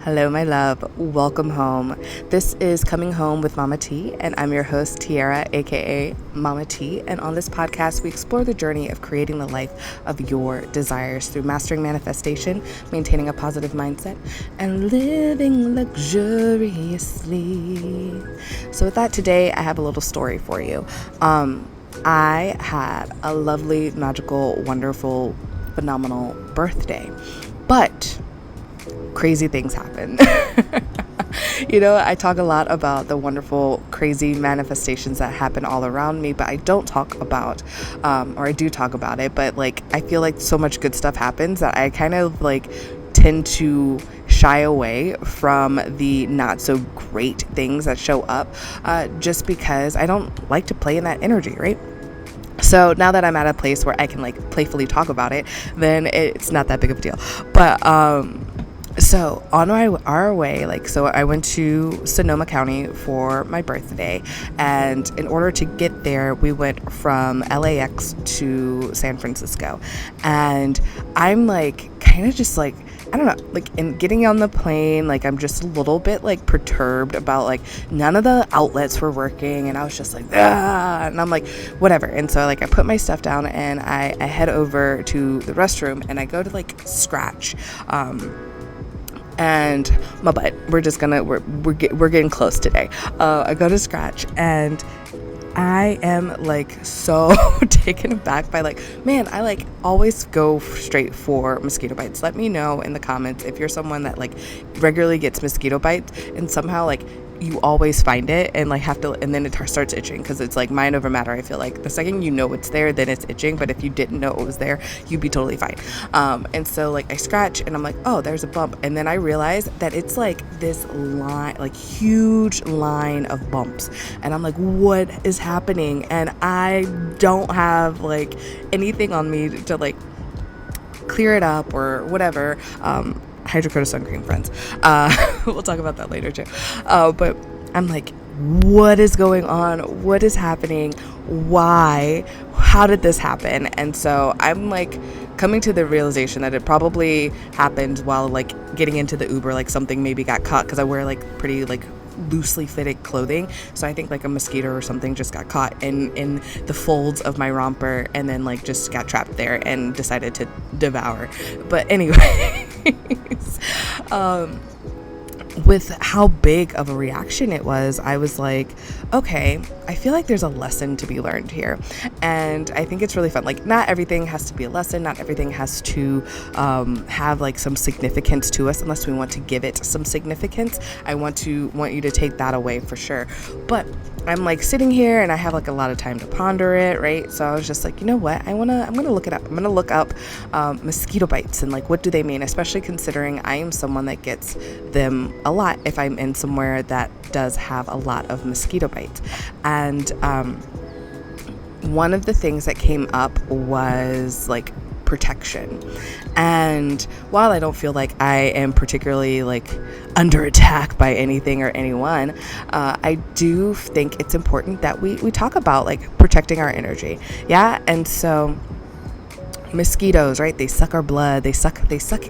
Hello, my love. Welcome home. This is Coming Home with Mama T, and I'm your host, Tiara, aka Mama T. And on this podcast, we explore the journey of creating the life of your desires through mastering manifestation, maintaining a positive mindset, and living luxuriously. So, with that, today I have a little story for you. I had a lovely, magical, wonderful, phenomenal birthday, but crazy things happen. I talk a lot about the wonderful, crazy manifestations that happen all around me, but I don't talk about, or I do talk about it, but I feel like so much good stuff happens that I kind of tend to shy away from the not so great things that show up, just because I don't like to play in that energy, right? So now that I'm at a place where I can playfully talk about it, then it's not that big of a deal. But so on our way, so I went to Sonoma County for my birthday, and in order to get there, we went from LAX to San Francisco, and I'm kind of just I don't know, in getting on the plane, I'm just a little bit perturbed about none of the outlets were working, and I was just and I'm whatever. And so I put my stuff down and I head over to the restroom and I go to scratch, and my butt, we're getting close today. I go to scratch and I am so taken aback by man, I always go straight for mosquito bites. Let me know in the comments if you're someone that regularly gets mosquito bites and somehow you always find it and have to, and then it starts itching, because it's mind over matter. I feel the second you know it's there, then it's itching, but if you didn't know it was there, you'd be totally fine. And so I scratch and I'm oh, there's a bump, and then I realize that it's this line, huge line of bumps, and I'm what is happening? And I don't have anything on me to clear it up or whatever. Hydrocortisone cream, friends. We'll talk about that later too. But I'm what is going on? What is happening? Why? How did this happen? And so I'm coming to the realization that it probably happened while getting into the Uber. Something maybe got caught, because I wear pretty loosely fitted clothing, so I think a mosquito or something just got caught in the folds of my romper, and then just got trapped there and decided to devour. But anyway, with how big of a reaction it was, I was okay, I feel there's a lesson to be learned here, and I think it's really fun. Not everything has to be a lesson, not everything has to have some significance to us, unless we want to give it some significance. I want you to take that away for sure. But I'm sitting here and I have a lot of time to ponder it, right? So I was just you know what, I'm gonna look it up. I'm gonna look up mosquito bites and what do they mean, especially considering I am someone that gets them a lot if I'm in somewhere that does have a lot of mosquito bites. And one of the things that came up was protection. And while I don't feel I am particularly under attack by anything or anyone, I do think it's important that we talk about protecting our energy. Yeah. And so mosquitoes, right? They suck our blood. They suck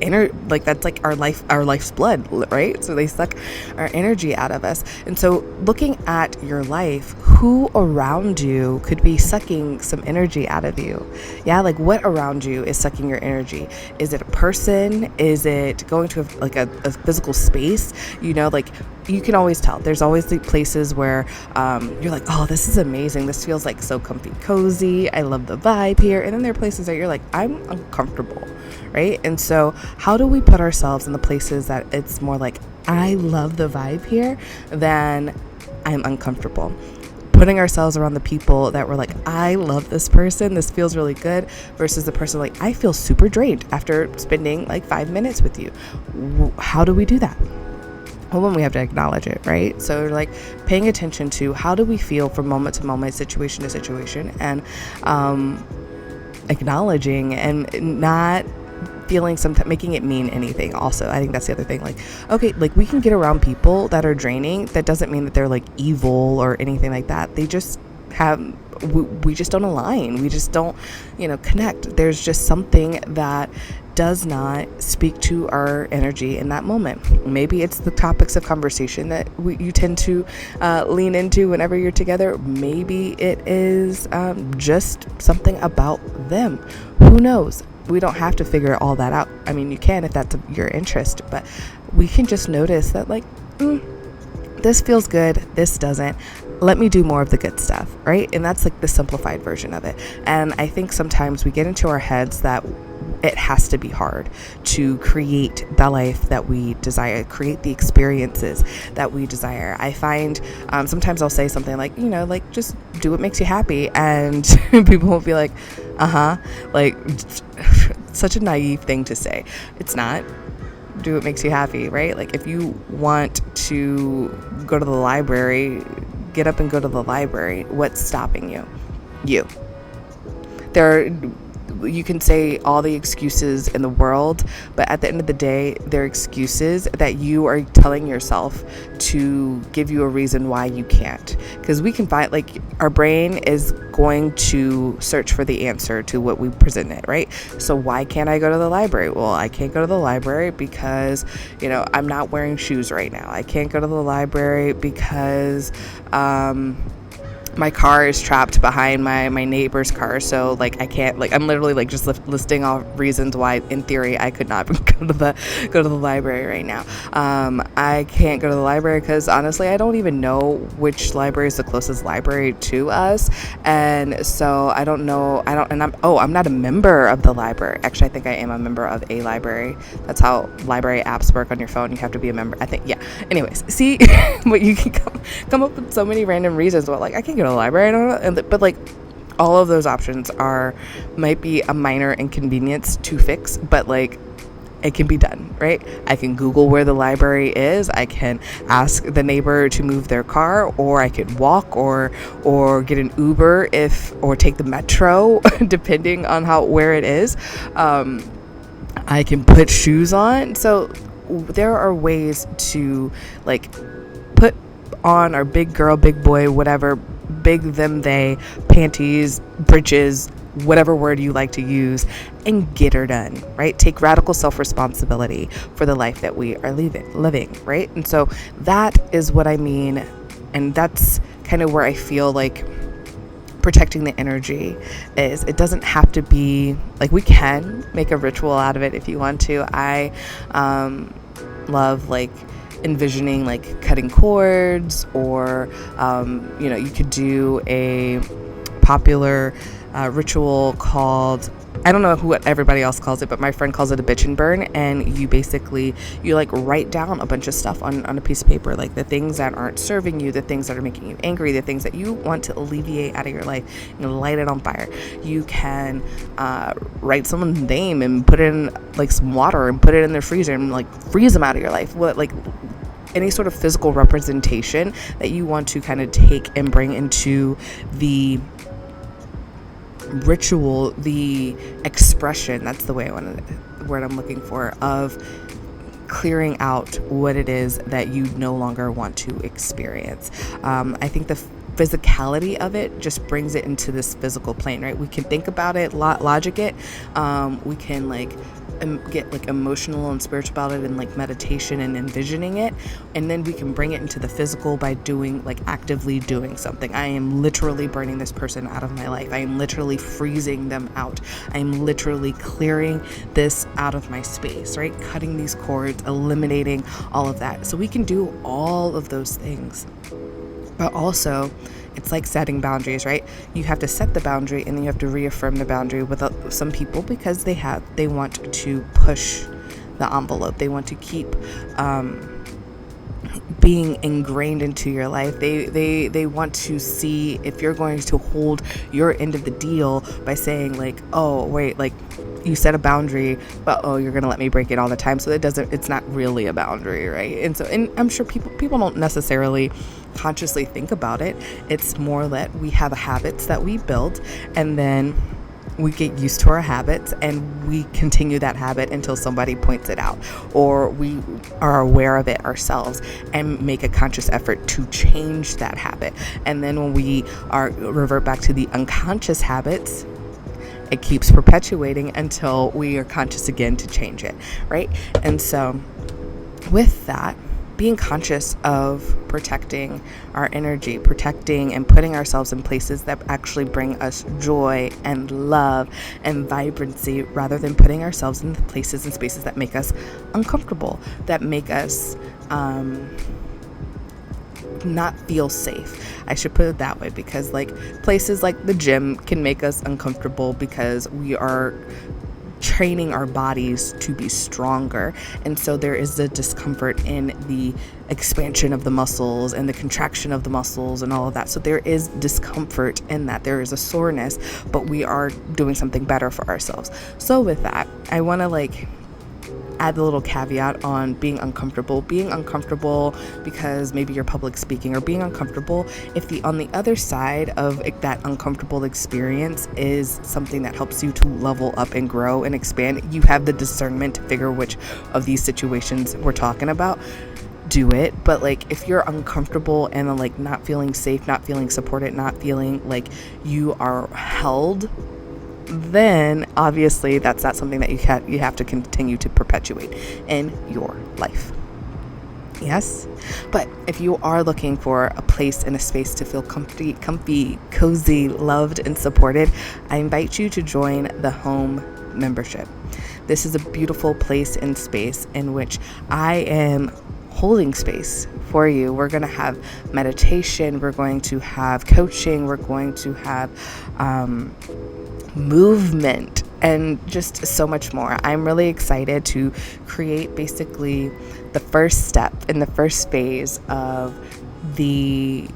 energy. That's our life's blood, right? So they suck our energy out of us. And so looking at your life, who around you could be sucking some energy out of you? Yeah. What around you is sucking your energy? Is it a person? Is it going to a physical space? You can always tell. There's always the places where you're oh, this is amazing. This feels so comfy, cozy. I love the vibe here. And then there are places that you're I'm uncomfortable, right? And so how do we put ourselves in the places that it's more I love the vibe here than I'm uncomfortable? Putting ourselves around the people that were I love this person, this feels really good, versus the person I feel super drained after spending 5 minutes with you. How do we do that? Well, when we have to acknowledge it, right? So paying attention to how do we feel from moment to moment, situation to situation, and acknowledging and not feeling sometimes making it mean anything. Also, I think that's the other thing. Okay, we can get around people that are draining. That doesn't mean that they're evil or anything like that. They just we just don't align. We just don't, connect. There's just something that does not speak to our energy in that moment. Maybe it's the topics of conversation that you tend to lean into whenever you're together. Maybe it is just something about them. Who knows? We don't have to figure all that out. I mean, you can if that's your interest, but we can just notice that this feels good, this doesn't. Let me do more of the good stuff, right? And that's like the simplified version of it. And I think sometimes we get into our heads that it has to be hard to create the life that we desire, create the experiences that we desire. I find sometimes I'll say something like, just do what makes you happy. And people will be like, such a naive thing to say. It's not. Do what makes you happy, right? Like if you want to go to the library, get up and go to the library. What's stopping you? You. You can say all the excuses in the world, but at the end of the day, they're excuses that you are telling yourself to give you a reason why you can't. Because we can find, our brain is going to search for the answer to what we present it, right? So why can't I go to the library? Well, I can't go to the library because, I'm not wearing shoes right now. I can't go to the library because, my to is trapped behind my neighbor's car, so I can't, I'm literally just listing off reasons why in theory I could not go to the library right now. I can't go to the library because honestly I don't even know which library is the closest library to us, and so I'm not a member of the library. Actually, I think I am a member of a library. That's how library apps work on your phone. You have to be a member, I think. Yeah, anyways, see. But you can come up with so many random reasons why I can't go to the library, I don't know, but all of those options might be a minor inconvenience to fix, but it can be done, right? I can Google where the library is. I can ask the neighbor to move their car, or I could walk or get an Uber or take the metro, depending on where it is. I can put shoes on. So there are ways to put on our big girl, big boy, whatever, big them, they, panties, britches, whatever word you like to use, and get her done, right? Take radical self-responsibility for the life that we are living, right? And so that is what I mean. And that's kind of where I feel protecting the energy is. It doesn't have to be we can make a ritual out of it if you want to. I love envisioning cutting cords, or you could do a popular ritual called, I don't know what everybody else calls it, but my friend calls it a bitch and burn. And you basically write down a bunch of stuff on a piece of paper, the things that aren't serving you, the things that are making you angry, the things that you want to alleviate out of your life, light it on fire. You can write someone's name and put it in some water and put it in their freezer and freeze them out of your life. Any sort of physical representation that you want to kind of take and bring into the ritual, the expression, that's the word I'm looking for, of clearing out what it is that you no longer want to experience. I think the physicality of it just brings it into this physical plane, right? We can think about it, logic it, we can get emotional and spiritual about it, and meditation and envisioning it, and then we can bring it into the physical by doing actively doing something. I am literally burning this person out of my life. I am literally freezing them out. I am literally clearing this out of my space, right? Cutting these cords, eliminating all of that. So we can do all of those things, but also it's setting boundaries, right? You have to set the boundary, and then you have to reaffirm the boundary with some people, because they want to push the envelope. They want to keep being ingrained into your life. They want to see if you're going to hold your end of the deal by saying oh wait, you set a boundary, but you're gonna let me break it all the time. So it's not really a boundary, right? And I'm sure people don't necessarily consciously think about it. It's more that we have habits that we build, and then we get used to our habits and we continue that habit until somebody points it out, or we are aware of it ourselves and make a conscious effort to change that habit. And then when we revert back to the unconscious habits, it keeps perpetuating until we are conscious again to change it, right? And so with that, being conscious of protecting our energy, protecting and putting ourselves in places that actually bring us joy and love and vibrancy, rather than putting ourselves in places and spaces that make us uncomfortable, that make us not feel safe. I should put it that way, because like places like the gym can make us uncomfortable because we are training our bodies to be stronger, and so there is the discomfort in the expansion of the muscles and the contraction of the muscles and all of that. So there is discomfort in that, there is a soreness, but we are doing something better for ourselves. So with that, I want to add a little caveat on being uncomfortable because maybe you're public speaking, or being uncomfortable if on the other side of that uncomfortable experience is something that helps you to level up and grow and expand. You have the discernment to figure which of these situations we're talking about. Do it. But if you're uncomfortable and not feeling safe, not feeling supported, not feeling like you are held, then obviously that's not something that you have to continue to perpetuate in your life. Yes, but if you are looking for a place and a space to feel comfy, cozy, loved, and supported, I invite you to join the Home membership. This is a beautiful place and space in which I am holding space for you. We're going to have meditation, we're going to have coaching, we're going to have movement, and just so much more. I'm really excited to create basically the first step in the first phase of the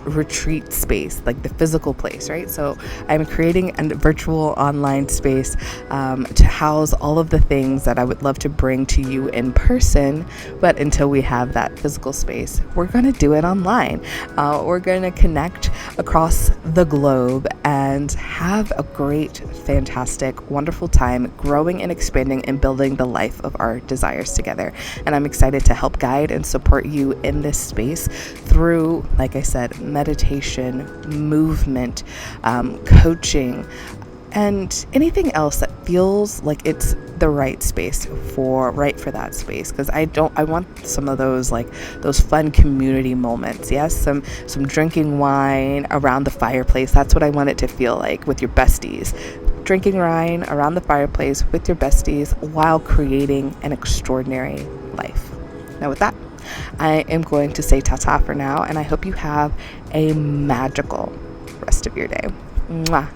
retreat space, the physical place, right? So I'm creating a virtual online space to house all of the things that I would love to bring to you in person, but until we have that physical space, we're going to do it online. We're going to connect across the globe and have a great, fantastic, wonderful time growing and expanding and building the life of our desires together. And I'm excited to help guide and support you in this space through, like I said, meditation, movement, coaching, and anything else that feels like it's the right space for that space. Because I want some of those those fun community moments. Yes, some drinking wine around the fireplace. That's what I want it to feel like, with your besties. Drinking wine around the fireplace with your besties while creating an extraordinary life. Now with that, I am going to say ta-ta for now, and I hope you have a magical rest of your day. Mwah.